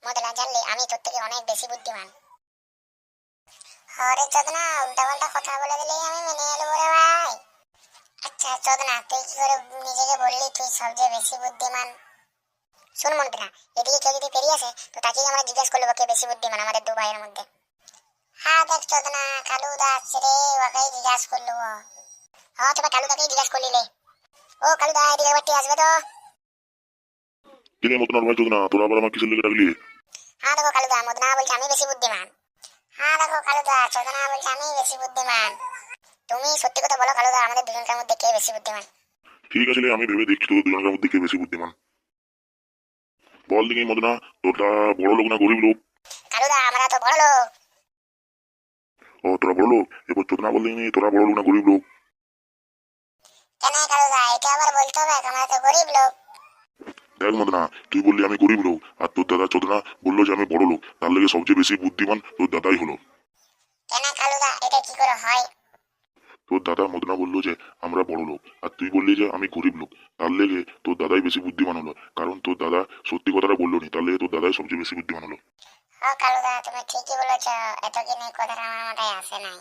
মদনা জানলে আমি তোর থেকে অনেক বেশি বুদ্ধিমান। হরে চোদনা, উল্টাপাল্টা কথা বলে দিলেই আমি মেনে নেবো রে ভাই। আচ্ছা চোদনা, তুই কি করে নিজেকে বললি তুই সবচেয়ে বেশি বুদ্ধিমান? শুন মন্টুনা, এদিকে কেউ যদি পেরিয়ে আসে তো তাকেই আমরা জিজ্ঞেস করবো কে বেশি বুদ্ধিমান আমাদের দু ভাইয়ের মধ্যে। হ্যাঁ দেখ চোদনা, কালুদা আসছে রে, ওকেই জিজ্ঞাস করলো। হ্যাঁ তোরা কালুদাকেই জিজ্ঞাস করলি রে। ও কালুদা, এদিকে একবার আসবে তো। কিরে মতন ভাই চোদনা, তোরা আবার আমার কিসের লেগে ডাকলি? হ্যাঁ দেখো কালুদা, মদনা বলছে আমি বেশি বুদ্ধিমান। হ্যাঁ দেখো কালুদা, চোদনা বলছে আমি বেশি বুদ্ধিমান। তুমি সত্যি কথা বলো কালুদা, আমাদের দুজনকার মধ্যে কে বেশি বুদ্ধিমান? ঠিক আছে রে, আমি ভেবে দেখছি তোদের দুজনের মধ্যে কে বেশি বুদ্ধিমান। বল দেখি মদনা, তোরা বড় লোক না গরিব লোক? কালুদা আমরা তো বড় লোক। ও তোরা বড় লোক, এবার চোদনা বল দেখি তোরা বড় লোক না গরিব লোক? কেন কালুদা, এটা আবার বলতে হবে? আমরা তো গরিব লোক। দেখ মদনা, তুই বললি আমি গরিব লোক, আর তোর দাদা চোদনা বললো যে আমি বড় লোক, তার লেগে সবচেয়ে বেশি বুদ্ধিমান তোর দাদাই হলো। কেন কালুদা, এটা কি করে হয়? তোর দাদা মদনা বললো যে আমরা বড় লোক, আর তুই বললি যে আমি গরিব লোক, তার লেগে তোর দাদাই বেশি বুদ্ধিমান হলো। কারণ তোর দাদা সত্যি কথাটা বললো নি, তার লেগে তোর দাদাই সবচেয়ে বেশি বুদ্ধিমান হলো। ও কালুদা, তুমি ঠিকই বলেছ, এতদিন এই কথাটা আমার মাথায় আসে নাই।